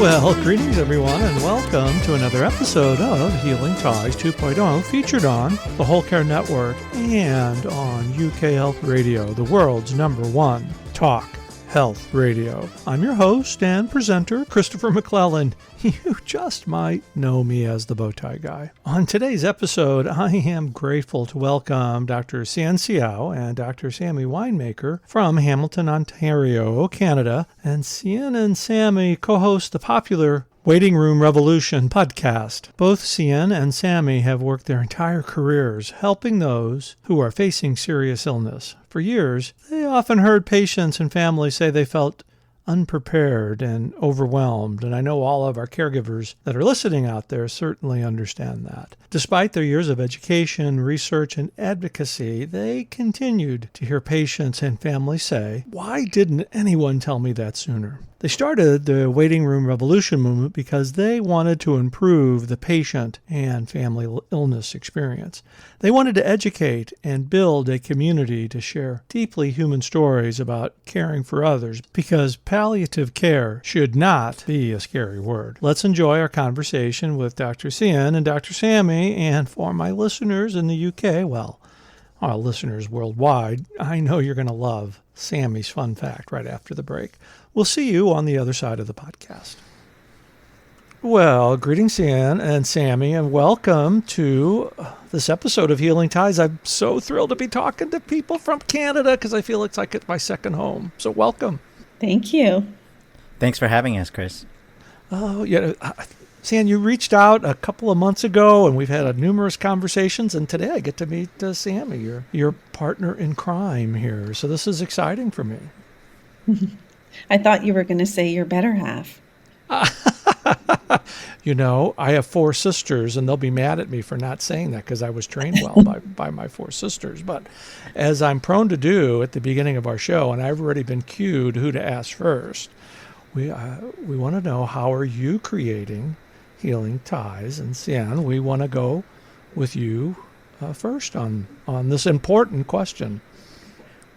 Well, greetings everyone, and welcome to another episode of Healing Ties 2.0, featured on the Whole Care Network and on UK Health Radio, the world's #1 talk health radio. I'm your host and presenter, Christopher McClellan. You just might know me as the Bowtie Guy. On today's episode, I am grateful to welcome Dr. Hsien Seow and Dr. Sammy Winemaker from Hamilton, Ontario, Canada. And Hsien and Sammy co-host the popular Waiting Room Revolution podcast. Both Hsien and Sammy have worked their entire careers helping those who are facing serious illness. For years, they often heard patients and families say they felt unprepared and overwhelmed, and I know all of our caregivers that are listening out there certainly understand that. Despite their years of education, research, and advocacy, they continued to hear patients and families say, "Why didn't anyone tell me that sooner?" They started the Waiting Room Revolution movement because they wanted to improve the patient and family illness experience. They wanted to educate and build a community to share deeply human stories about caring for others, because palliative care should not be a scary word. Let's enjoy our conversation with Dr. Hsien and Dr. Sammy, and for my listeners in the UK, well, our listeners worldwide, I know you're going to love Sammy's fun fact right after the break. We'll see you on the other side of the podcast. Well, greetings, Hsien and Sammy, and welcome to this episode of Healing Ties. I'm so thrilled to be talking to people from Canada because I feel it's like it's my second home. So welcome. Thank you. Thanks for having us, Chris. Oh, yeah. Hsien, you reached out a couple of months ago, and we've had numerous conversations, and today I get to meet Sammy, your partner in crime here. So this is exciting for me. I thought you were going to say your better half. You know, I have 4 sisters, and they'll be mad at me for not saying that because I was trained well by my 4 sisters. But as I'm prone to do at the beginning of our show, and I've already been cued who to ask first, we want to know, how are you creating Healing Ties? And Hsien, we want to go with you first on this important question.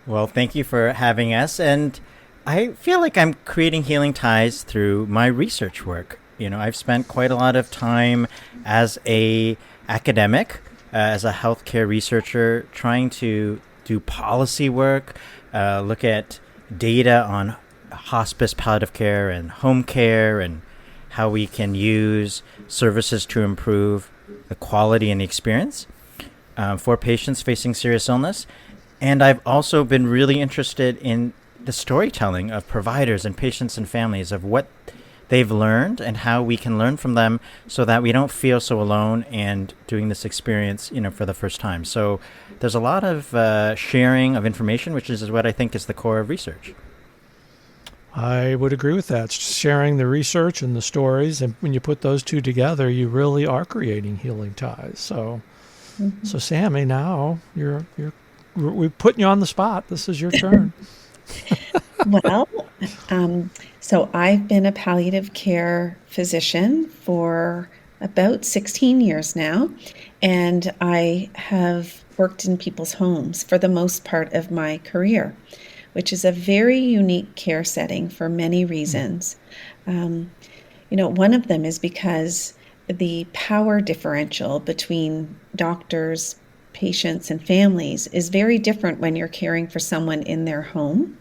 Well, thank you for having us. And I feel like I'm creating Healing Ties through my research work. You know, I've spent quite a lot of time as a academic, as a healthcare researcher, trying to do policy work, look at data on hospice, palliative care, and home care, and how we can use services to improve the quality and the experience for patients facing serious illness. And I've also been really interested in the storytelling of providers and patients and families of what they've learned and how we can learn from them so that we don't feel so alone and doing this experience, for the first time. So there's a lot of sharing of information, which is what I think is the core of research. I would agree with that. Sharing the research and the stories, and when you put those two together, you really are creating Healing Ties. So, So Sammy, now we're putting you on the spot. This is your turn. Well, so I've been a palliative care physician for about 16 years now, and I have worked in people's homes for the most part of my career, which is a very unique care setting for many reasons. One of them is because the power differential between doctors, patients, and families is very different when you're caring for someone in their home.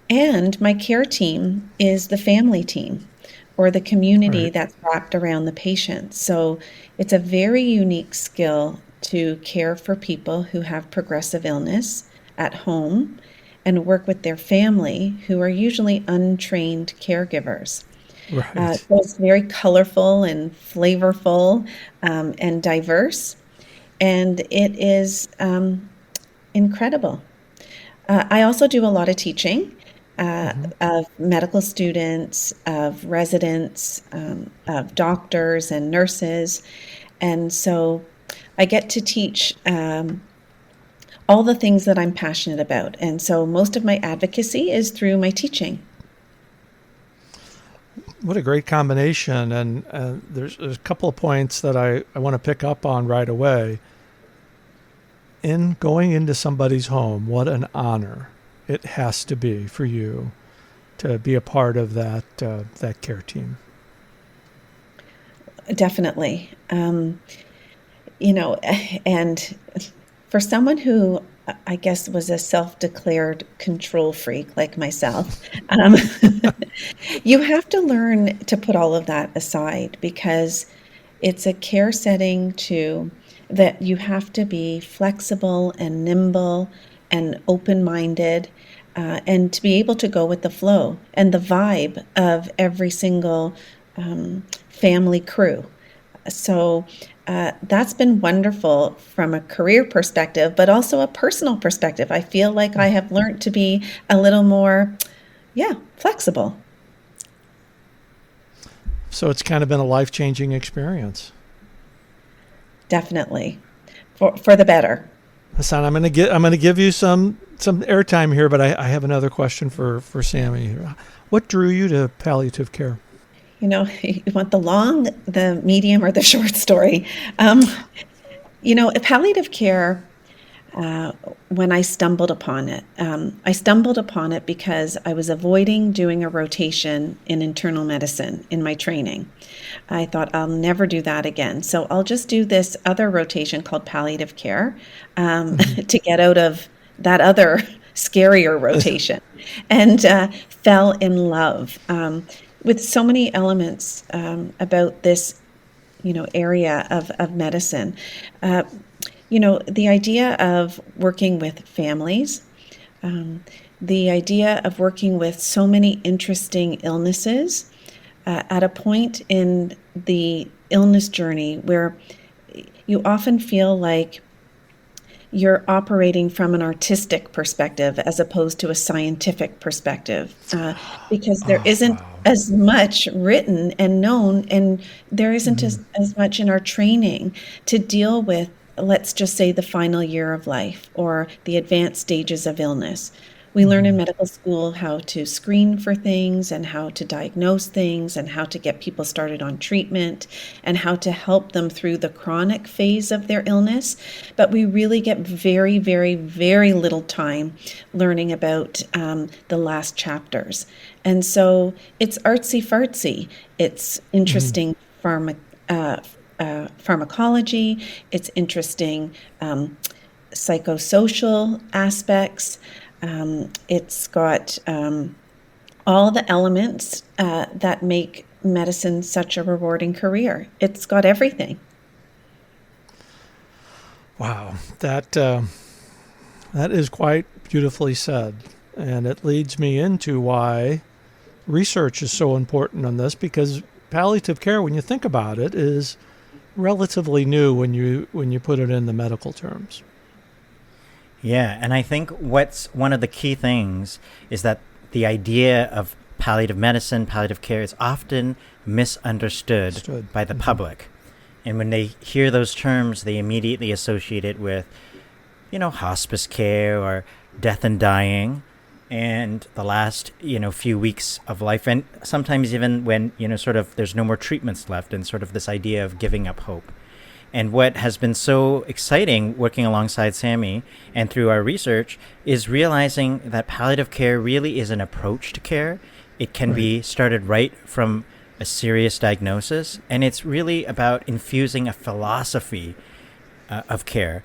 And my care team is the family team, or the community that's wrapped around the patient. So it's a very unique skill to care for people who have progressive illness at home and work with their family, who are usually untrained caregivers. Right. So it's very colorful and flavorful and diverse, and it is incredible. I also do a lot of teaching of medical students, of residents, of doctors and nurses, and so I get to teach all the things that I'm passionate about. And so most of my advocacy is through my teaching. What a great combination. And there's a couple of points that I want to pick up on right away. In going into somebody's home, what an honor it has to be for you to be a part of that care team. Definitely. And for someone who I guess was a self-declared control freak like myself, you have to learn to put all of that aside, because it's a care setting that you have to be flexible and nimble and open-minded, and to be able to go with the flow and the vibe of every single family crew. So that's been wonderful from a career perspective, but also a personal perspective. I feel like I have learned to be a little more, flexible. So it's kind of been a life-changing experience. Definitely, for the better. Hassan, I'm going to give you some airtime here, but I have another question for Sammy. What drew you to palliative care? You want the long, the medium, or the short story. Palliative care, when I stumbled upon it because I was avoiding doing a rotation in internal medicine in my training. I thought I'll never do that again. So I'll just do this other rotation called palliative care to get out of that other scarier rotation, and fell in love with so many elements about this, area of medicine. The idea of working with families, the idea of working with so many interesting illnesses at a point in the illness journey where you often feel like you're operating from an artistic perspective as opposed to a scientific perspective, because there isn't as much written and known, and there isn't as much in our training to deal with, let's just say, the final year of life or the advanced stages of illness. We learn in medical school how to screen for things and how to diagnose things and how to get people started on treatment and how to help them through the chronic phase of their illness. But we really get very, very, very little time learning about the last chapters. And so it's artsy-fartsy. It's interesting pharmacology. It's interesting psychosocial aspects. It's got all the elements that make medicine such a rewarding career. It's got everything. Wow, that is quite beautifully said. And it leads me into why research is so important on this, because palliative care, when you think about it, is relatively new when you put it in the medical terms. Yeah, and I think what's one of the key things is that the idea of palliative medicine, palliative care, is often misunderstood by the public. And when they hear those terms, they immediately associate it with, hospice care or death and dying and the last, few weeks of life. And sometimes even when, there's no more treatments left, and sort of this idea of giving up hope. And what has been so exciting working alongside Sammy and through our research is realizing that palliative care really is an approach to care. It can be started right from a serious diagnosis, and it's really about infusing a philosophy of care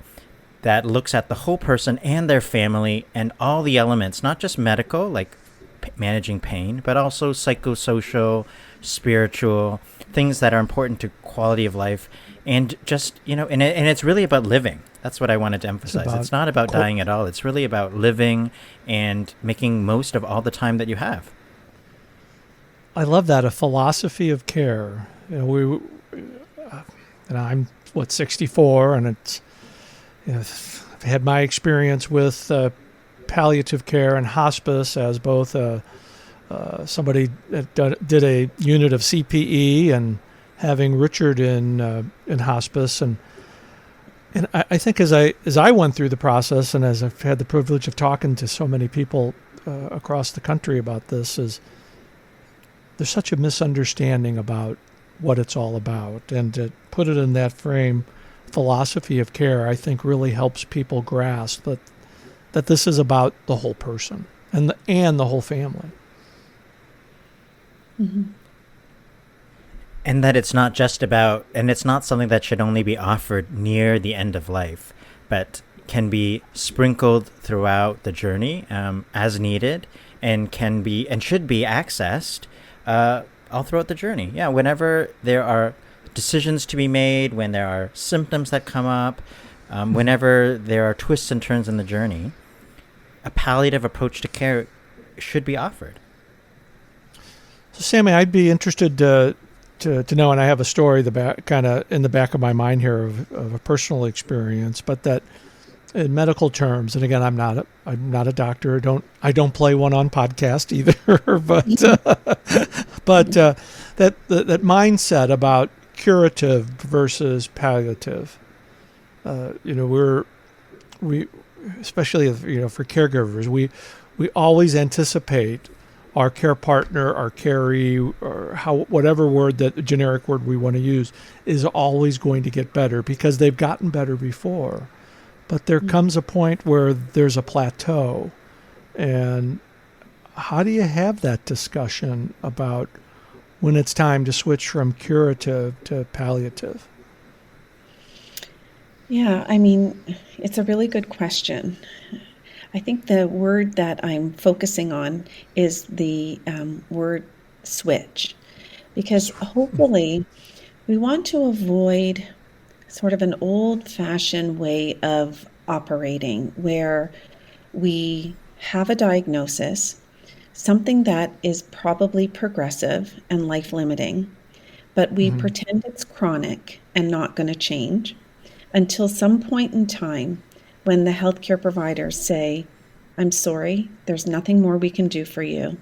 that looks at the whole person and their family and all the elements, not just medical, like managing pain, but also psychosocial, spiritual, things that are important to quality of life. And just, and it's really about living. That's what I wanted to emphasize. It's not about dying at all. It's really about living and making most of all the time that you have. I love that, a philosophy of care. I'm 64, and it's, I've had my experience with palliative care and hospice as both somebody that did a unit of CPE and having Richard in hospice, and I think as I went through the process, and as I've had the privilege of talking to so many people across the country about this, is there's such a misunderstanding about what it's all about, and to put it in that frame, philosophy of care, I think really helps people grasp that this is about the whole person and the whole family. Mhm. And that it's not just about, and it's not something that should only be offered near the end of life, but can be sprinkled throughout the journey as needed, and can be and should be accessed all throughout the journey. Yeah, whenever there are decisions to be made, when there are symptoms that come up, whenever there are twists and turns in the journey, a palliative approach to care should be offered. So, Sammy, I'd be interested to know, and I have a story kind of in the back of my mind here of a personal experience, but that in medical terms, and again, I'm not a doctor. I don't play one on podcast either, but that mindset about curative versus palliative. We especially for caregivers, we always anticipate our care partner, our caree, or whatever generic word we want to use, is always going to get better because they've gotten better before. But there comes a point where there's a plateau. And how do you have that discussion about when it's time to switch from curative to palliative? Yeah, I mean, it's a really good question. I think the word that I'm focusing on is the word switch, because hopefully we want to avoid sort of an old-fashioned way of operating where we have a diagnosis, something that is probably progressive and life-limiting, but we pretend it's chronic and not going to change until some point in time when the healthcare providers say, I'm sorry, there's nothing more we can do for you.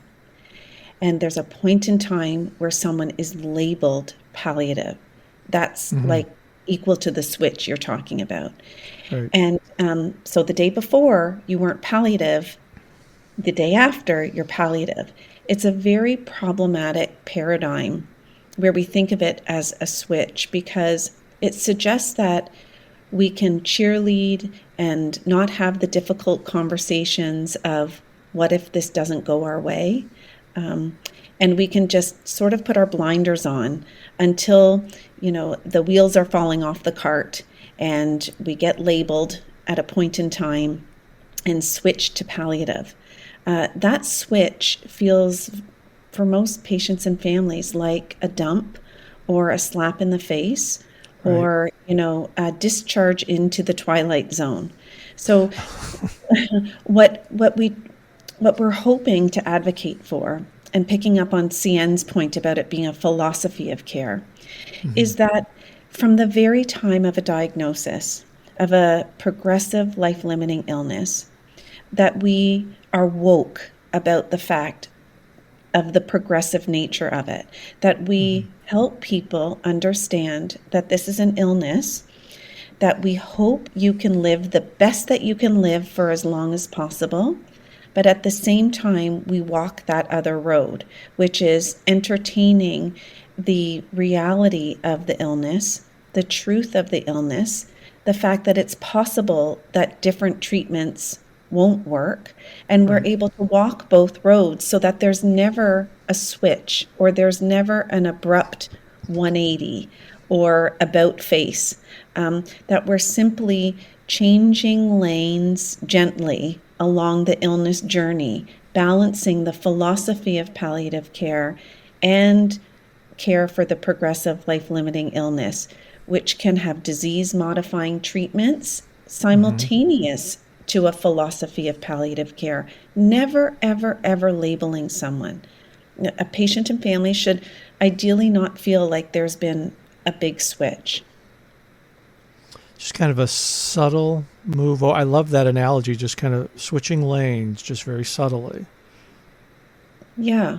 And there's a point in time where someone is labeled palliative. That's like equal to the switch you're talking about. Right. And so the day before you weren't palliative, the day after you're palliative. It's a very problematic paradigm where we think of it as a switch because it suggests that we can cheerlead and not have the difficult conversations of what if this doesn't go our way. And we can just sort of put our blinders on until, the wheels are falling off the cart and we get labeled at a point in time and switch to palliative. That switch feels, for most patients and families, like a dump or a slap in the face. Right. Or, a discharge into the twilight zone. So what we're hoping to advocate for, and picking up on Hsien's point about it being a philosophy of care, is that from the very time of a diagnosis of a progressive life-limiting illness, that we are woke about the fact of the progressive nature of it, that we help people understand that this is an illness, that we hope you can live the best that you can live for as long as possible, but at the same time, we walk that other road, which is entertaining the reality of the illness, the truth of the illness, the fact that it's possible that different treatments won't work, and we're able to walk both roads so that there's never a switch or there's never an abrupt 180 or about face, that we're simply changing lanes gently along the illness journey, balancing the philosophy of palliative care and care for the progressive life-limiting illness, which can have disease-modifying treatments simultaneous to a philosophy of palliative care. Never, ever, ever labeling someone. A patient and family should ideally not feel like there's been a big switch. Just kind of a subtle move. Oh, I love that analogy, just kind of switching lanes, just very subtly. Yeah.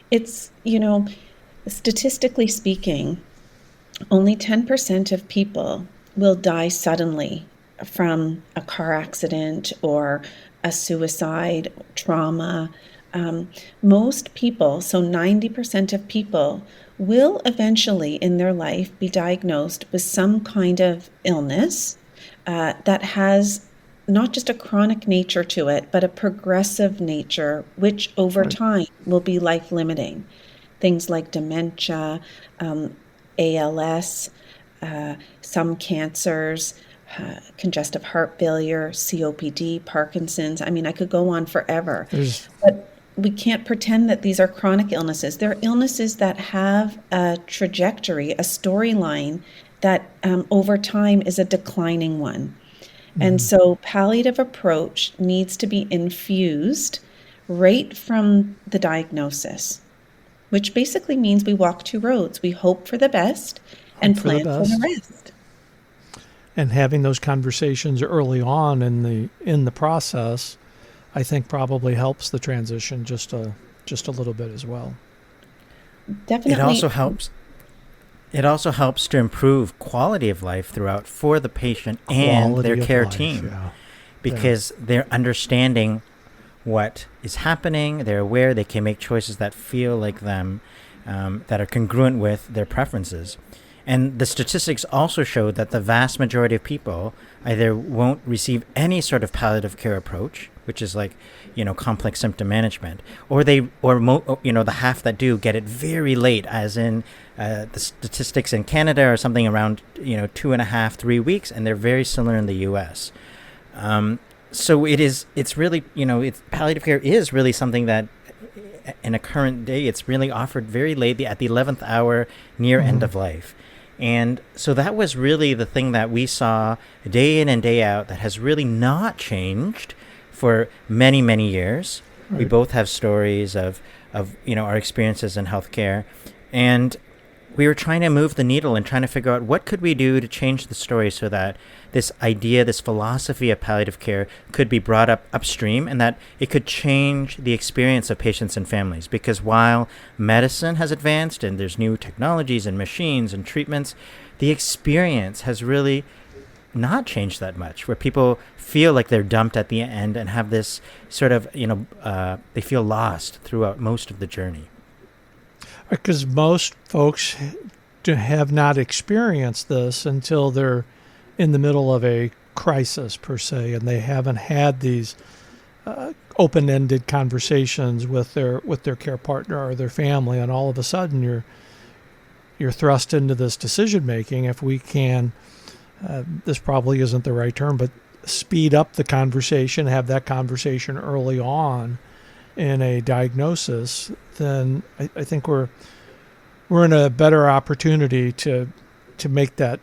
It's, statistically speaking, only 10% of people will die suddenly from a car accident or a suicide, trauma. Most people, so 90% of people, will eventually in their life be diagnosed with some kind of illness that has not just a chronic nature to it, but a progressive nature, which over Right. time will be life limiting. Things like dementia, ALS, some cancers, congestive heart failure, COPD, Parkinson's. I mean, I could go on forever. There's But we can't pretend that these are chronic illnesses. They're illnesses that have a trajectory, a storyline that over time is a declining one. And so palliative approach needs to be infused right from the diagnosis, which basically means we walk two roads. We hope for the best hope and for the plan for the best. rest. And having those conversations early on in the process, I think probably helps the transition just a little bit as well. Definitely. It also helps. It also helps to improve quality of life throughout for the patient and Quality their of care life, team, yeah. because they're understanding what is happening. They're aware they can make choices that feel like them, that are congruent with their preferences. And the statistics also show that the vast majority of people either won't receive any sort of palliative care approach, which is like, complex symptom management, or the half that do get it very late, as in the statistics in Canada are something around 2.5, 3 weeks, and they're very similar in the U.S. So it's really, palliative care is really something that in a current day, it's really offered very late at the 11th hour near end of life. And so that was really the thing that we saw day in and day out that has really not changed for many, many years. Right. We both have stories of our experiences in healthcare. And we were trying to move the needle and trying to figure out what could we do to change the story so that this idea, this philosophy of palliative care could be brought up upstream and that it could change the experience of patients and families. Because while medicine has advanced and there's new technologies and machines and treatments, the experience has really not changed that much, where people feel like they're dumped at the end and have this sort of, they feel lost throughout most of the journey. Because most folks have not experienced this until they're in the middle of a crisis, per se, and they haven't had these open-ended conversations with their care partner or their family, and all of a sudden you're thrust into this decision making. If we can, this probably isn't the right term, but speed up the conversation, have that conversation early on in a diagnosis, then I think we're in a better opportunity to make that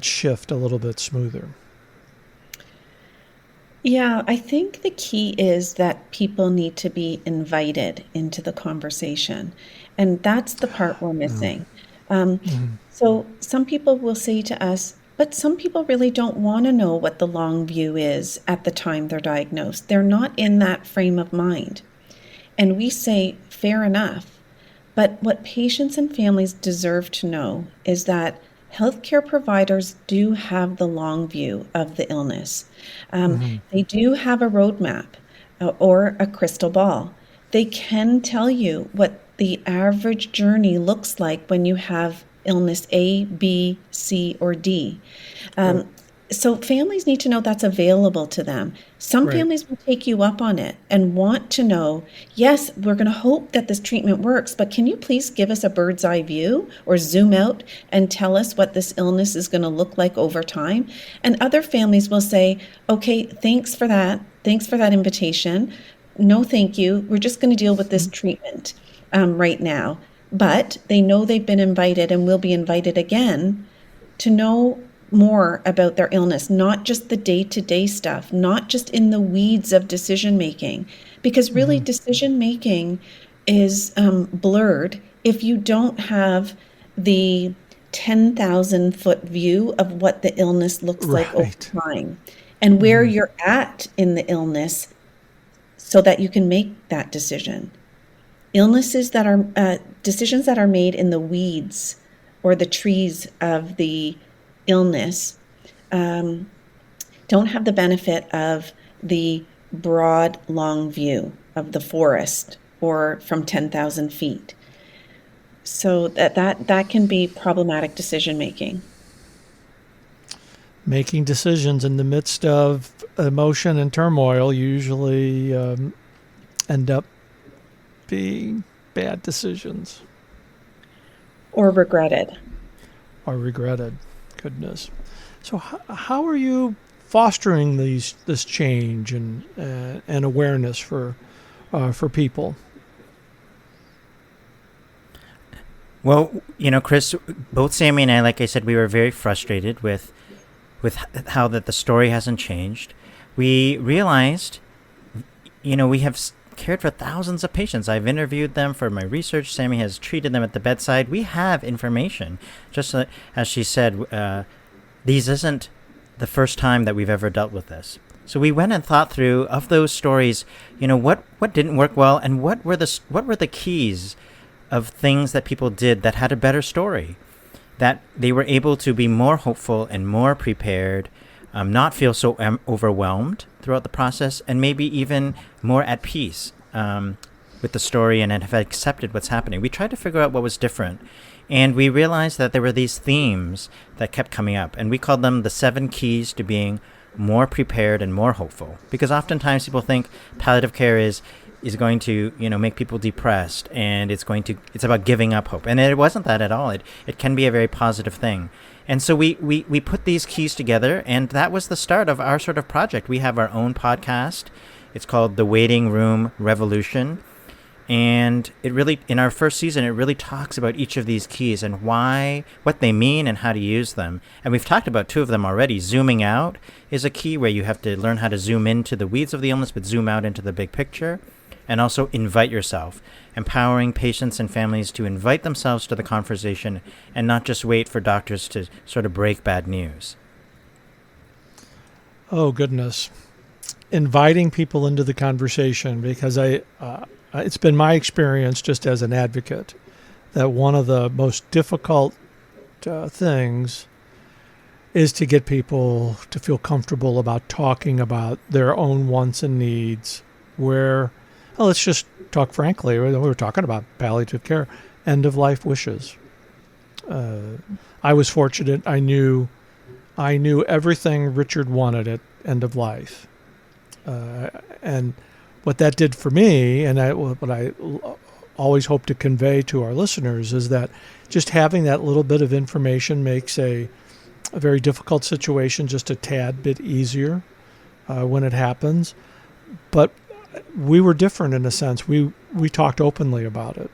shift a little bit smoother. Yeah, I think the key is that people need to be invited into the conversation, and that's the part we're missing. So some people will say to us, but some people really don't want to know what the long view is at the time they're diagnosed. They're not in that frame of mind. And we say, fair enough. But what patients and families deserve to know is that healthcare providers do have the long view of the illness. They do have a roadmap or a crystal ball. They can tell you what the average journey looks like when you have illness A, B, C, or D. So families need to know that's available to them. Some families will take you up on it and want to know, yes, we're going to hope that this treatment works, but can you please give us a bird's eye view or zoom out and tell us what this illness is going to look like over time? And other families will say, okay, thanks for that. Thanks for that invitation. No, thank you. We're just going to deal with this treatment right now. But they know they've been invited and will be invited again to know more about their illness, not just the day-to-day stuff, not just in the weeds of decision making, because really decision making is blurred if you don't have the 10,000 foot view of what the illness looks like over time and where you're at in the illness so that you can make that decision. Illnesses that are decisions that are made in the weeds or the trees of the illness don't have the benefit of the broad, long view of the forest or from 10,000 feet. So that can be problematic decision making. making decisions in the midst of emotion and turmoil usually end up being bad decisions. Or regretted. Or regretted. Goodness. So how are you fostering this change and awareness for people? Well, Chris, both Sammy and I, like I said, we were very frustrated with how that the story hasn't changed. We realized, we have cared for thousands of patients. I've interviewed them for my research. Sammy has treated them at the bedside. We have information. Just as she said, these isn't the first time that we've ever dealt with this. So we went and thought through, of those stories, what didn't work well, and what were the keys of things that people did that had a better story, that they were able to be more hopeful and more prepared, not feel so overwhelmed throughout the process, and maybe even more at peace with the story and have accepted what's happening. We tried to figure out what was different, and we realized that there were these themes that kept coming up, and we called them the 7 keys to being more prepared and more hopeful. Because oftentimes people think palliative care is going to make people depressed, and it's about giving up hope, and it wasn't that at all. It can be a very positive thing. And so we put these keys together, and that was the start of our sort of project. We have our own podcast. It's called The Waiting Room Revolution, and it really, in our first season, it really talks about each of these keys and what they mean and how to use them. And we've talked about 2 of them already. Zooming out is a key, where you have to learn how to zoom into the weeds of the illness but zoom out into the big picture. And also invite yourself, empowering patients and families to invite themselves to the conversation and not just wait for doctors to sort of break bad news. Oh, goodness. Inviting people into the conversation, because it's been my experience just as an advocate that one of the most difficult things is to get people to feel comfortable about talking about their own wants and needs, well, let's just talk frankly. We were talking about palliative care, end-of-life wishes. I was fortunate. I knew everything Richard wanted at end of life, and what that did for me, and what I always hope to convey to our listeners, is that just having that little bit of information makes a very difficult situation just a tad bit easier when it happens. But we were different in a sense. We talked openly about it.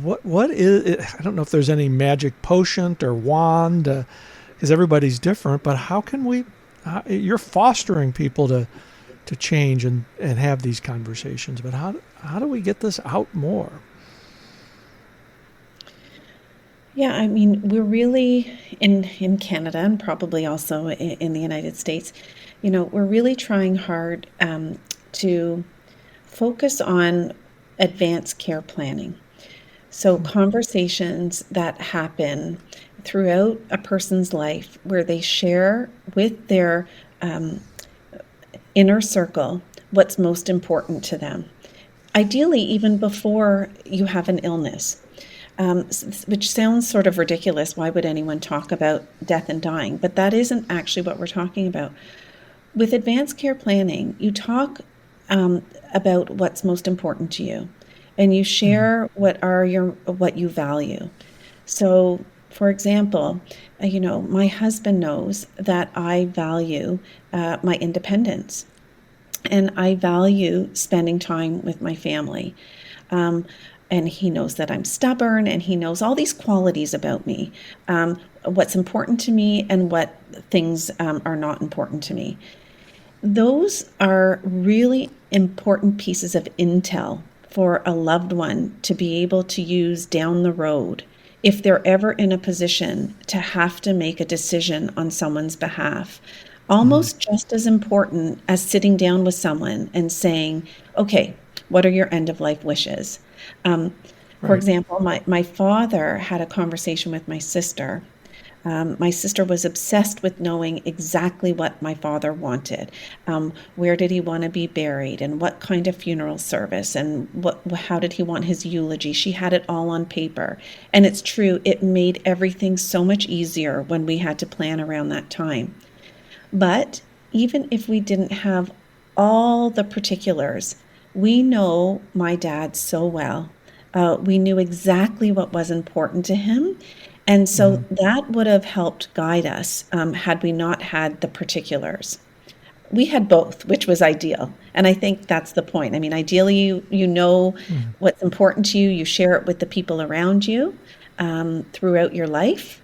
What is it? I don't know if there's any magic potion or wand, because everybody's different, but how can you're fostering people to change and have these conversations, but how do we get this out more? Yeah, I mean, we're really in Canada, and probably also in the United States, we're really trying hard to focus on advanced care planning. So conversations that happen throughout a person's life where they share with their inner circle what's most important to them. Ideally, even before you have an illness. Which sounds sort of ridiculous. Why would anyone talk about death and dying? But that isn't actually what we're talking about. With advanced care planning, you talk about what's most important to you, and you share what you value. So, for example, my husband knows that I value my independence, and I value spending time with my family. And he knows that I'm stubborn, and he knows all these qualities about me, what's important to me and what things are not important to me. Those are really important pieces of intel for a loved one to be able to use down the road if they're ever in a position to have to make a decision on someone's behalf. Almost just as important as sitting down with someone and saying, okay, what are your end-of-life wishes? For example, my father had a conversation with my sister My sister was obsessed with knowing exactly what my father wanted. Where did he want to be buried, and what kind of funeral service, and how did he want his eulogy? She had it all on paper. And it's true, it made everything so much easier when we had to plan around that time. But even if we didn't have all the particulars, we know my dad so well. We knew exactly what was important to him. And so that would have helped guide us had we not had the particulars. We had both, which was ideal. And I think that's the point. I mean, ideally, you know what's important to you. You share it with the people around you throughout your life.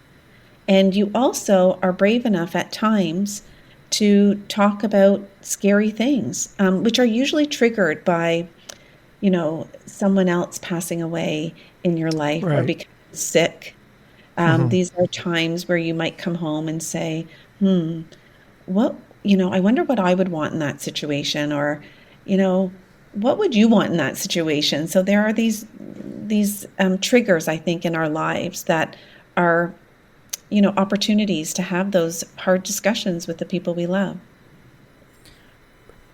And you also are brave enough at times to talk about scary things, which are usually triggered by, someone else passing away in your life or Right. becoming sick. These are times where you might come home and say, what, I wonder what I would want in that situation, or, what would you want in that situation? So there are these triggers, I think, in our lives that are, opportunities to have those hard discussions with the people we love.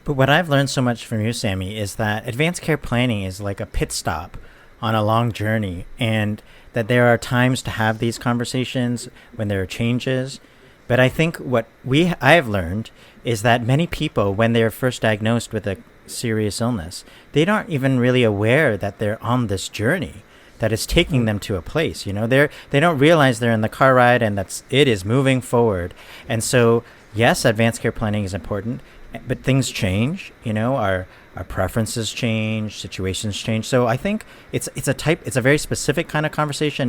But what I've learned so much from you, Sammy, is that advanced care planning is like a pit stop on a long journey, and that there are times to have these conversations when there are changes. But I think what I have learned is that many people, when they're first diagnosed with a serious illness, they aren't even really aware that they're on this journey that is taking them to a place. They don't realize they're in the car ride and it is moving forward. And so, yes, advanced care planning is important, but things change. Our preferences change, situations change. So I think it's a very specific kind of conversation.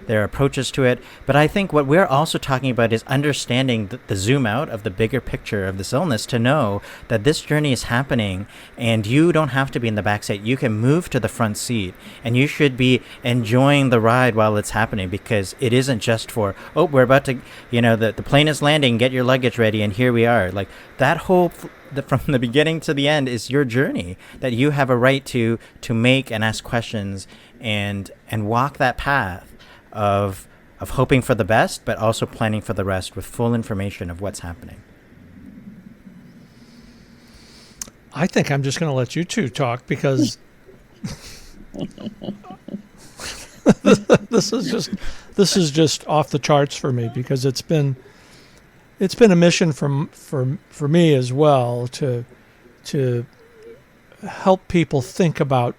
There are approaches to it. But I think what we're also talking about is understanding the zoom out of the bigger picture of this illness, to know that this journey is happening and you don't have to be in the back seat. You can move to the front seat, and you should be enjoying the ride while it's happening, because it isn't just for, we're about to, the plane is landing, get your luggage ready, and here we are. Like that whole from the beginning to the end is your journey that you have a right to make and ask questions and walk that path of hoping for the best, but also planning for the rest with full information of what's happening. I think I'm just going to let you two talk, because this is just off the charts for me, because it's been a mission for me as well to help people think about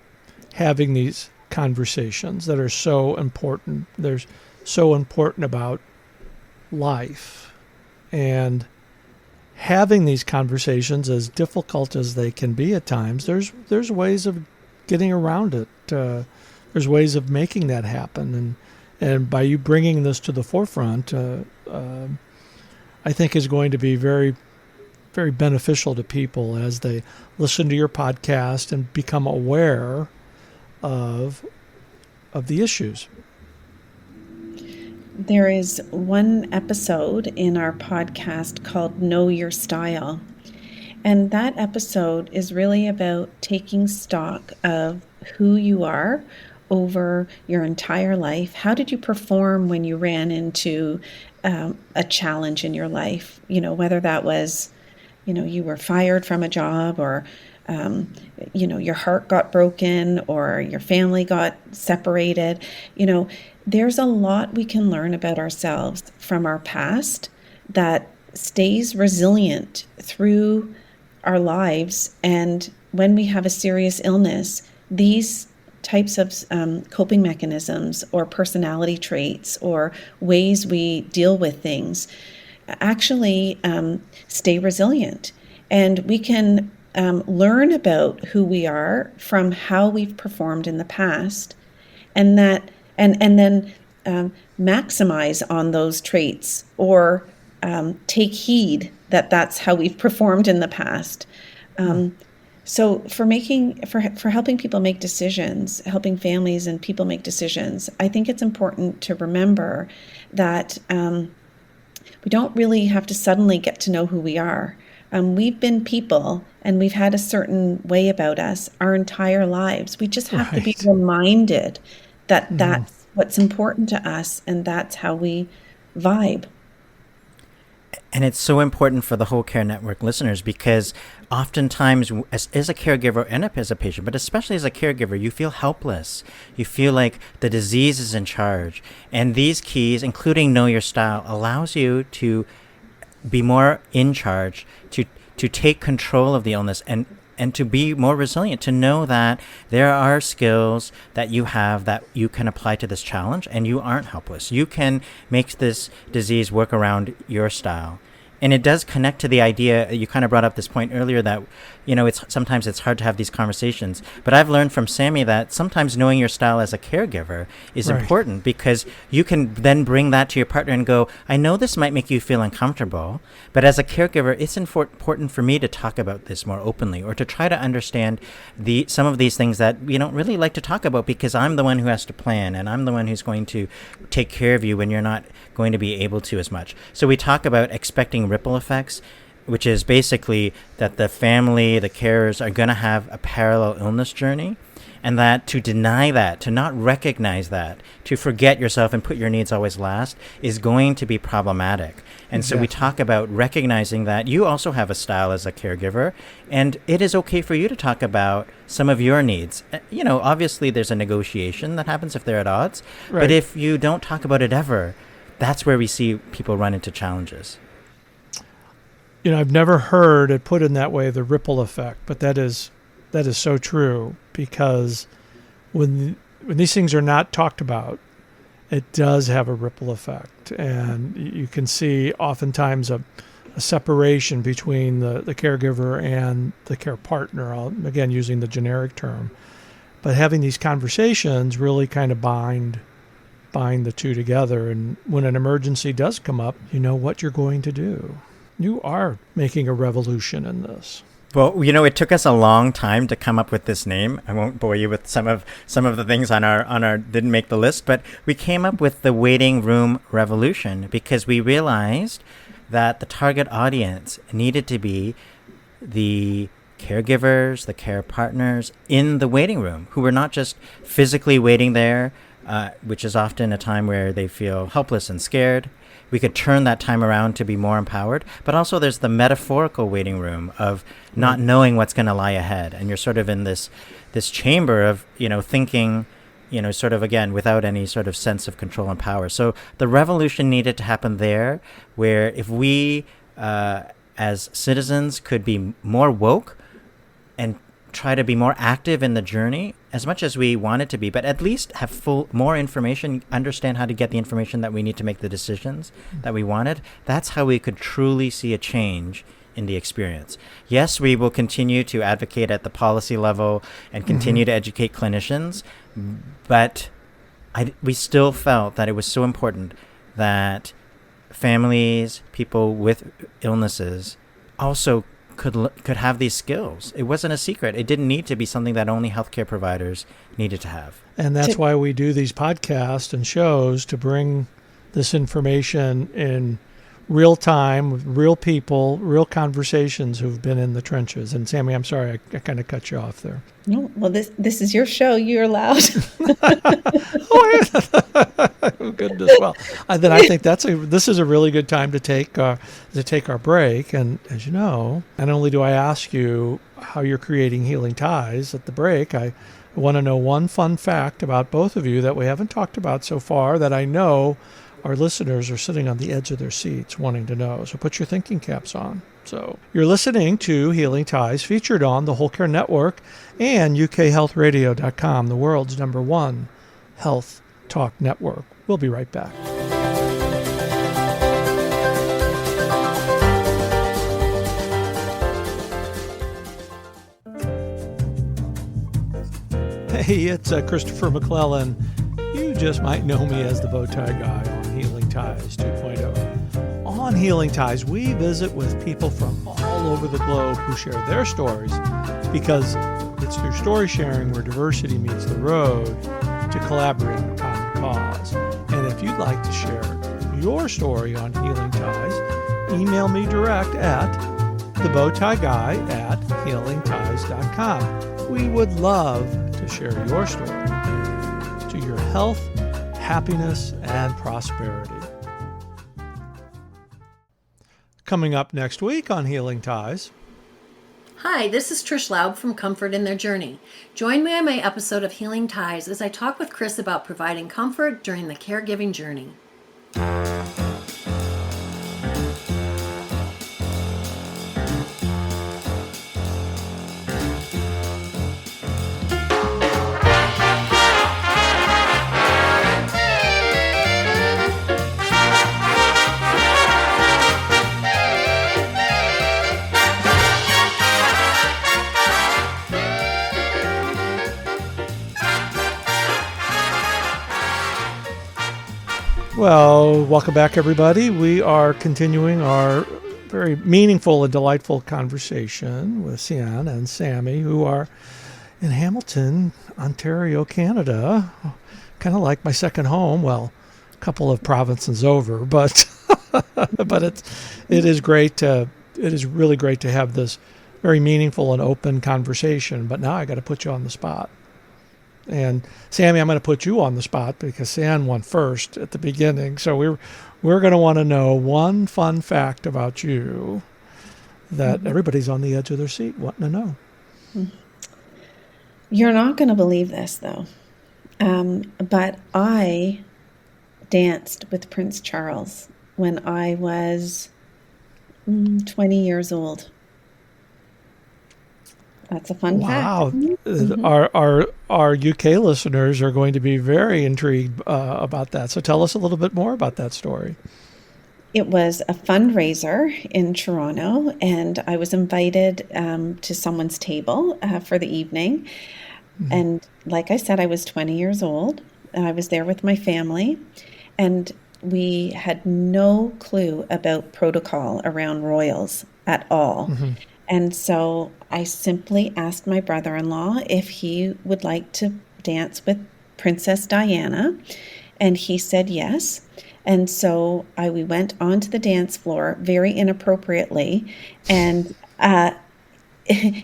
having these conversations that are so important. They're so important about life, and having these conversations, as difficult as they can be at times, there's ways of getting around it. There's ways of making that happen, and by you bringing this to the forefront, I think is going to be very, very beneficial to people as they listen to your podcast and become aware of the issues. There is one episode in our podcast called Know Your Style. And that episode is really about taking stock of who you are over your entire life. How did you perform when you ran into a challenge in your life? Whether that was, you were fired from a job, or, your heart got broken, or your family got separated. There's a lot we can learn about ourselves from our past that stays resilient through our lives. And when we have a serious illness, these types of coping mechanisms or personality traits or ways we deal with things actually stay resilient. And we can learn about who we are from how we've performed in the past, and then maximize on those traits, or take heed that that's how we've performed in the past. So for helping people make decisions, helping families and people make decisions, I think it's important to remember that we don't really have to suddenly get to know who we are. We've been people, and we've had a certain way about us our entire lives. We just have to be reminded that that's what's important to us, and that's how we vibe. And it's so important for the Whole Care Network listeners, because oftentimes as a caregiver and as a patient, but especially as a caregiver, you feel helpless. You feel like the disease is in charge. And these keys, including Know Your Style, allows you to be more in charge, to take control of the illness, and to be more resilient, to know that there are skills that you have that you can apply to this challenge, and you aren't helpless. You can make this disease work around your style. And it does connect to the idea, you kind of brought up this point earlier, that, sometimes it's hard to have these conversations. But I've learned from Sammy that sometimes knowing your style as a caregiver is Right. important, because you can then bring that to your partner and go, I know this might make you feel uncomfortable, but as a caregiver, it's important for me to talk about this more openly, or to try to understand some of these things that we don't really like to talk about, because I'm the one who has to plan, and I'm the one who's going to take care of you when you're not going to be able to as much. So we talk about expecting ripple effects, which is basically that the family, the carers, are going to have a parallel illness journey, and that to deny that, to not recognize that, to forget yourself and put your needs always last, is going to be problematic. And so we talk about recognizing that you also have a style as a caregiver, and it is okay for you to talk about some of your needs. Obviously there's a negotiation that happens if they're at odds, Right. but if you don't talk about it ever, that's where we see people run into challenges. I've never heard it put in that way, the ripple effect, but that is so true, because when these things are not talked about, it does have a ripple effect. And you can see oftentimes a separation between the caregiver and the care partner, again, using the generic term. But having these conversations really kind of bind the two together. And when an emergency does come up, you know what you're going to do. You are making a revolution in this. Well, it took us a long time to come up with this name. I won't bore you with some of the things on our didn't make the list, but we came up with the waiting room revolution because we realized that the target audience needed to be the caregivers, the care partners in the waiting room, who were not just physically waiting there, which is often a time where they feel helpless and scared. We could turn that time around to be more empowered. But also there's the metaphorical waiting room of not knowing what's going to lie ahead. And you're sort of in this chamber of, thinking, sort of, again, without any sort of sense of control and power. So the revolution needed to happen there, where if we, as citizens, could be more woke and try to be more active in the journey as much as we want it to be, but at least have more information, understand how to get the information that we need to make the decisions that we wanted. That's how we could truly see a change in the experience. Yes, we will continue to advocate at the policy level and continue to educate clinicians, but we still felt that it was so important that families, people with illnesses, also could have these skills. It wasn't a secret. It didn't need to be something that only healthcare providers needed to have. And that's why we do these podcasts and shows, to bring this information in real time with real people, real conversations who've been in the trenches. And Sammy, I'm sorry, I kind of cut you off there. No, well, this is your show. You're allowed. Oh, goodness. Well, then I think this is a really good time to take our break. And as you know, not only do I ask you how you're creating healing ties at the break, I want to know one fun fact about both of you that we haven't talked about so far, that I know our listeners are sitting on the edge of their seats wanting to know. So put your thinking caps on. So you're listening to Healing Ties, featured on the Whole Care Network and UKHealthRadio.com, the world's #1 health talk network. We'll be right back. Hey, it's Christopher McClellan. You just might know me as the Bowtie Guy on Healing Ties 2.0. On Healing Ties, we visit with people from all over the globe who share their stories, because it's through story sharing where diversity meets the road to collaborate on a common cause. And if you'd like to share your story on Healing Ties, email me direct at thebowtieguy@healingties.com. We would love to share your story to your health, happiness, and prosperity. Coming up next week on Healing Ties. Hi, this is Trish Laub from Comfort in Their Journey. Join me on my episode of Healing Ties as I talk with Chris about providing comfort during the caregiving journey. Well, welcome back, everybody. We are continuing our very meaningful and delightful conversation with Hsien and Sammy, who are in Hamilton, Ontario, Canada. Kind of like my second home. Well, a couple of provinces over, but but it is great. It is really great to have this very meaningful and open conversation. But now I got to put you on the spot. And Sammy, I'm going to put you on the spot because Hsien went first at the beginning. So we're going to want to know one fun fact about you that everybody's on the edge of their seat wanting to know. You're not going to believe this, though. But I danced with Prince Charles when I was 20 years old. That's a fun Wow. fact. Mm-hmm. Our UK listeners are going to be very intrigued about that. So tell us a little bit more about that story. It was a fundraiser in Toronto, and I was invited to someone's table for the evening. Mm-hmm. And like I said, I was 20 years old. I was there with my family, and we had no clue about protocol around royals at all. Mm-hmm. And so I simply asked my brother-in-law if he would like to dance with Princess Diana, and he said yes. And so we went onto the dance floor very inappropriately and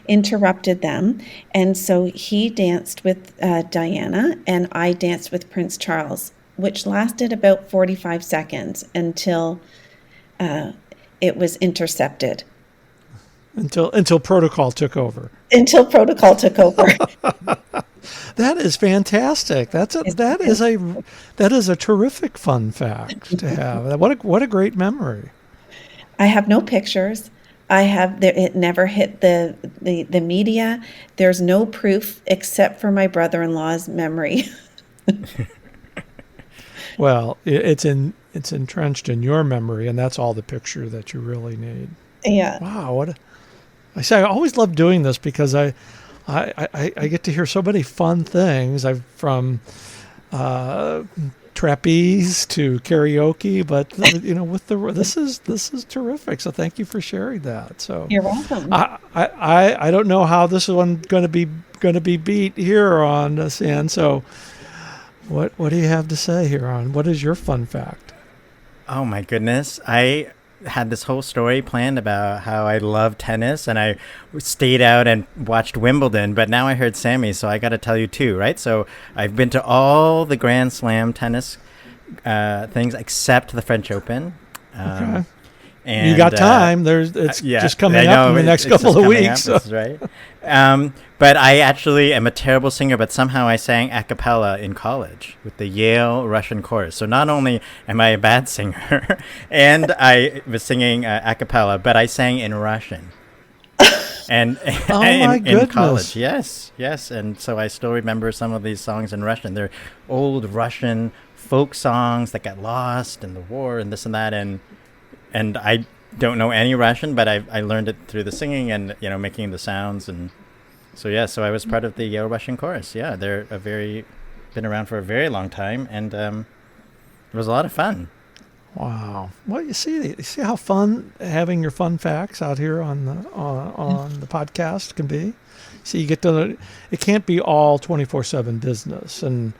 interrupted them. And so he danced with Diana, and I danced with Prince Charles, which lasted about 45 seconds until it was intercepted. Until protocol took over. Until protocol took over. That is fantastic. That is a terrific fun fact to have. What a great memory. I have no pictures. It never hit the media. There's no proof except for my brother-in-law's memory. Well, it's entrenched in your memory, and that's all the picture that you really need. Yeah. Wow. I always love doing this because I get to hear so many fun things. From trapeze to karaoke, but this is terrific. So thank you for sharing that. So you're welcome. I don't know how this one going to be beat here on Hsien. So what do you have to say here on what is your fun fact? Oh my goodness, I had this whole story planned about how I love tennis and I stayed out and watched Wimbledon, but now I heard Sammy, so I got to tell you too, right? So I've been to all the Grand Slam tennis things except the French Open. Okay. And you got time. It's just coming up in the next couple of weeks. So. That's right. But I actually am a terrible singer, but somehow I sang a cappella in college with the Yale Russian chorus. So not only am I a bad singer, and I was singing a cappella, but I sang in Russian. And in college, yes. And so I still remember some of these songs in Russian. They're old Russian folk songs that got lost in the war and this and that. And I don't know any Russian, but I learned it through the singing and making the sounds, and so I was part of the Yale Russian chorus. Yeah, they're been around for a very long time, and it was a lot of fun. Wow! Well, you see how fun having your fun facts out here on the podcast can be. See, you get to it can't be all 24/7 business, and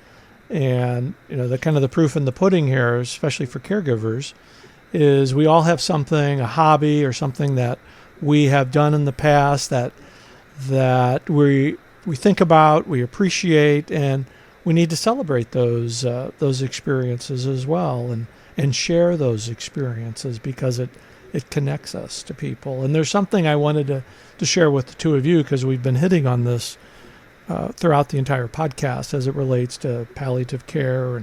the kind of the proof in the pudding here, especially for caregivers, is we all have something, a hobby or something that we have done in the past that we think about, we appreciate, and we need to celebrate those experiences as well and share those experiences because it it connects us to people. And there's something I wanted to share with the two of you, because we've been hitting on this throughout the entire podcast as it relates to palliative care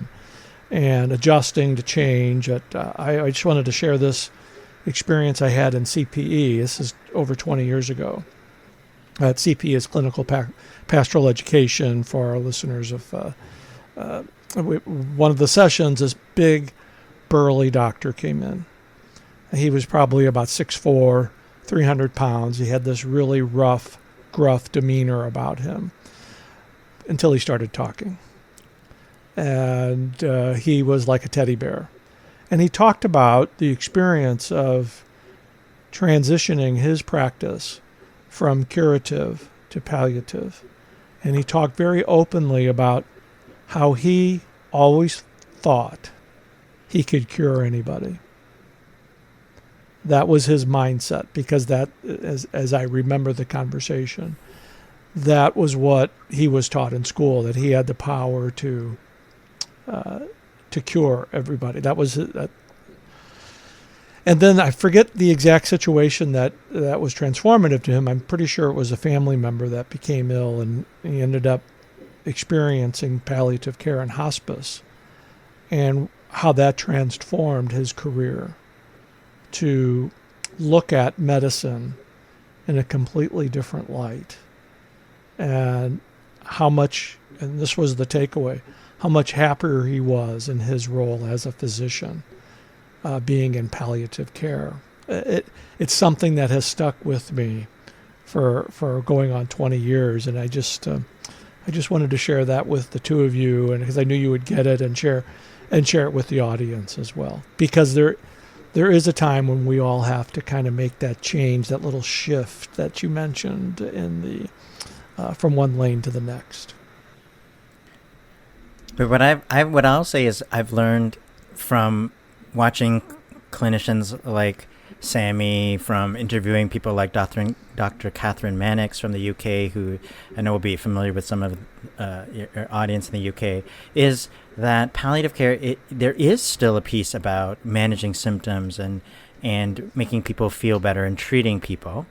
and adjusting to change. I just wanted to share this experience I had in CPE. This is over 20 years ago. CPE is clinical pastoral education for our listeners. One of the sessions, this big, burly doctor came in. He was probably about 6'4", 300 pounds. He had this really rough, gruff demeanor about him until he started talking. And he was like a teddy bear. And he talked about the experience of transitioning his practice from curative to palliative. And he talked very openly about how he always thought he could cure anybody. That was his mindset, because that, as I remember the conversation, that was what he was taught in school, that he had the power to cure everybody. That was that. And then I forget the exact situation that was transformative to him. I'm pretty sure it was a family member that became ill, and he ended up experiencing palliative care and hospice, and how that transformed his career to look at medicine in a completely different light. And how much, and this was the takeaway, how much happier he was in his role as a physician, being in palliative care. It's something that has stuck with me for going on 20 years, and I just wanted to share that with the two of you, and because I knew you would get it and share it with the audience as well. Because there is a time when we all have to kind of make that change, that little shift that you mentioned in the from one lane to the next. But what I'll say is I've learned from watching clinicians like Sammy, from interviewing people like Dr. Catherine Mannix from the UK, who I know will be familiar with some of your audience in the UK, is that palliative care, there is still a piece about managing symptoms and making people feel better and treating people.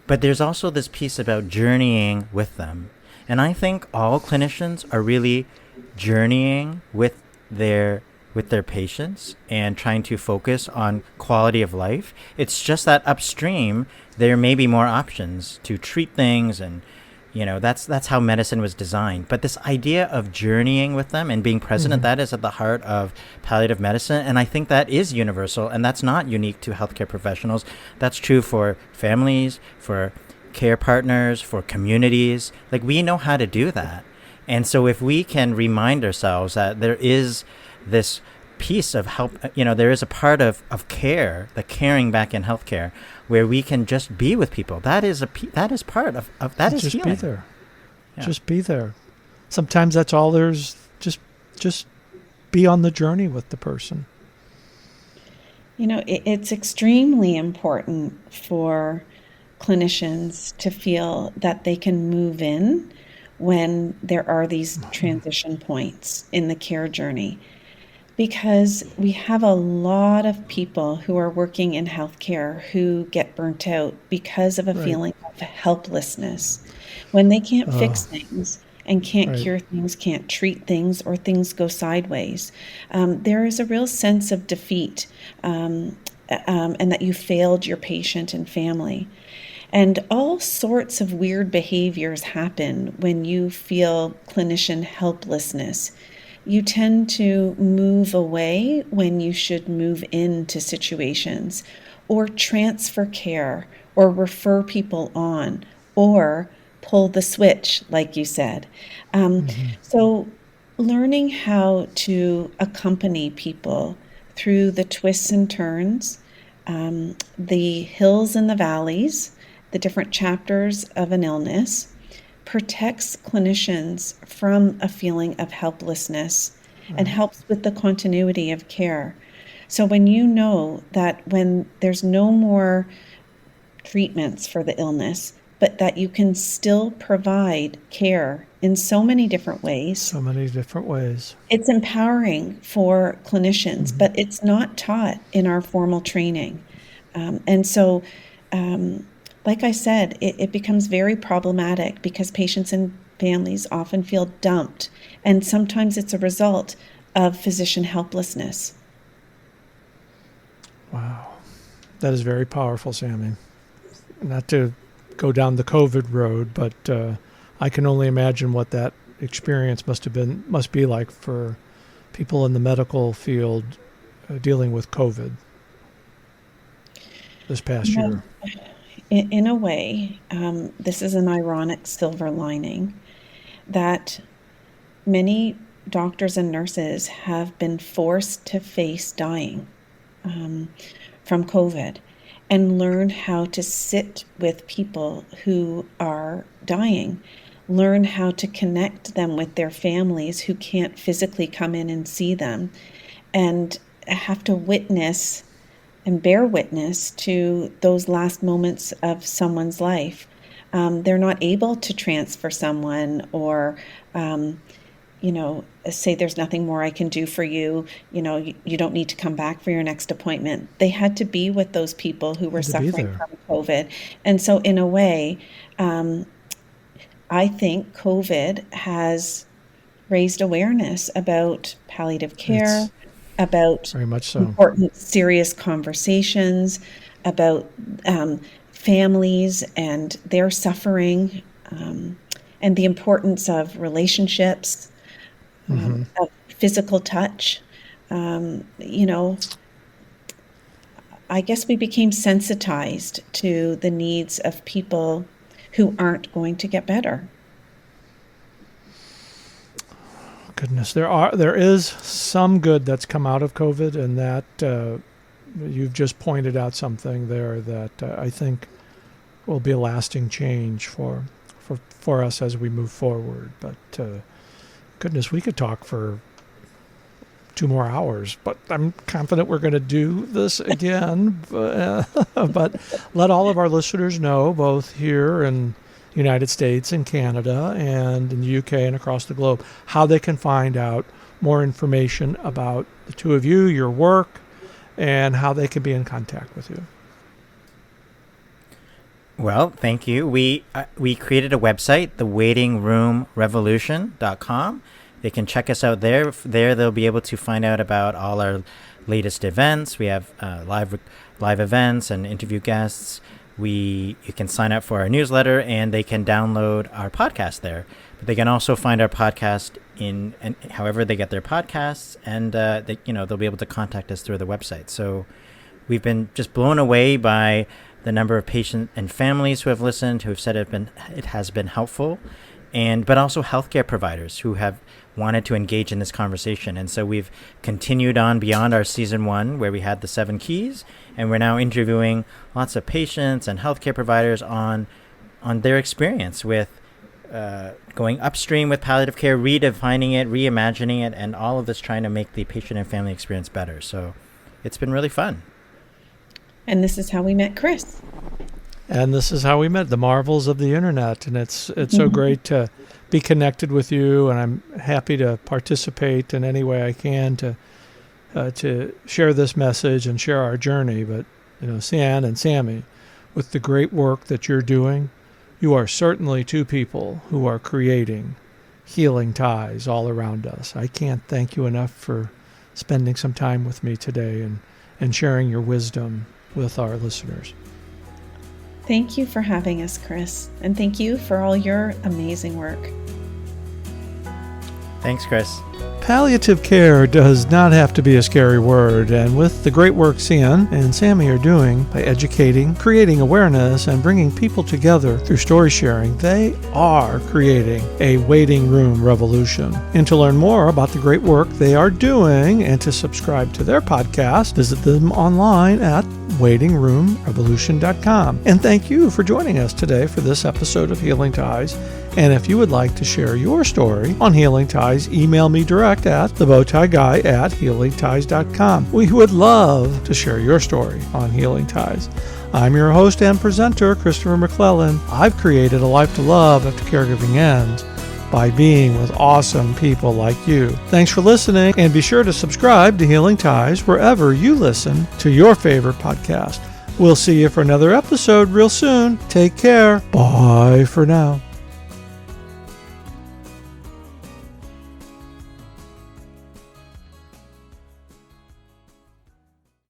But there's also this piece about journeying with them. And I think all clinicians are really journeying with their patients and trying to focus on quality of life. It's just that upstream, there may be more options to treat things, and that's how medicine was designed. But this idea of journeying with them and being present, and that is at the heart of palliative medicine. And I think that is universal, and that's not unique to healthcare professionals. That's true for families, for care partners, for communities. Like, we know how to do that. And so if we can remind ourselves that there is this piece of help, there is a part of care, the caring back in healthcare, where we can just be with people. That is part of that is just healing. Be there. Yeah. Just be there. Sometimes that's all there's. Just be on the journey with the person. It's extremely important for clinicians to feel that they can move in when there are these transition points in the care journey. Because we have a lot of people who are working in healthcare who get burnt out because of a feeling of helplessness. When they can't fix things and can't cure things, can't treat things, or things go sideways, there is a real sense of defeat, and that you failed your patient and family. And all sorts of weird behaviors happen when you feel clinician helplessness. You tend to move away when you should move into situations, or transfer care, or refer people on, or pull the switch, like you said. So learning how to accompany people through the twists and turns, the hills and the valleys, the different chapters of an illness, protects clinicians from a feeling of helplessness and helps with the continuity of care. So when you know that when there's no more treatments for the illness, but that you can still provide care in so many different ways. It's empowering for clinicians, but it's not taught in our formal training. And so, like I said, it becomes very problematic because patients and families often feel dumped, and sometimes it's a result of physician helplessness. Wow. That is very powerful, Sammy. Not to go down the COVID road, but I can only imagine what that experience must be like for people in the medical field dealing with COVID this past year. In a way, this is an ironic silver lining that many doctors and nurses have been forced to face dying from COVID and learn how to sit with people who are dying, learn how to connect them with their families who can't physically come in and see them, and have to witness and bear witness to those last moments of someone's life. They're not able to transfer someone or, say there's nothing more I can do for you. You don't need to come back for your next appointment. They had to be with those people who were suffering from COVID. And so in a way, I think COVID has raised awareness about palliative care, about very much so. Important, serious conversations about families and their suffering, and the importance of relationships, of physical touch. I guess we became sensitized to the needs of people who aren't going to get better. Goodness, there is some good that's come out of COVID, and that you've just pointed out something there that I think will be a lasting change for us as we move forward. But goodness, we could talk for 2 more hours, but I'm confident we're going to do this again. But let all of our listeners know, both here in United States and Canada and in the UK and across the globe, how they can find out more information about the two of you, your work, and how they can be in contact with you. Well, thank you. We created a website, thewaitingroomrevolution.com. They can check us out there. There they'll be able to find out about all our latest events. We have live events and interview guests. You can sign up for our newsletter, and they can download our podcast there. But they can also find our podcast in however they get their podcasts, and they'll be able to contact us through the website. So we've been just blown away by the number of patients and families who have listened, who have said it has been helpful, but also healthcare providers who have wanted to engage in this conversation. And so we've continued on beyond our season 1, where we had the 7 keys, and we're now interviewing lots of patients and healthcare providers on their experience with going upstream with palliative care, redefining it, reimagining it, and all of this trying to make the patient and family experience better. So it's been really fun. And this is how we met Chris. And this is how we met, the marvels of the internet. And it's so great to be connected with you, and I'm happy to participate in any way I can to share this message and share our journey. But, Hsien and Sammy, with the great work that you're doing, you are certainly two people who are creating healing ties all around us. I can't thank you enough for spending some time with me today and sharing your wisdom with our listeners. Thank you for having us, Chris, and thank you for all your amazing work. Thanks, Chris. Palliative care does not have to be a scary word, and with the great work Hsien and Sammy are doing by educating, creating awareness, and bringing people together through story sharing, they are creating a waiting room revolution. And to learn more about the great work they are doing and to subscribe to their podcast, visit them online at waitingroomrevolution.com. And thank you for joining us today for this episode of Healing Ties. And if you would like to share your story on Healing Ties, email me direct at thebowtieguy@healingties.com. We would love to share your story on Healing Ties. I'm your host and presenter, Christopher McClellan. I've created a life to love after caregiving ends by being with awesome people like you. Thanks for listening, and be sure to subscribe to Healing Ties wherever you listen to your favorite podcast. We'll see you for another episode real soon. Take care. Bye for now.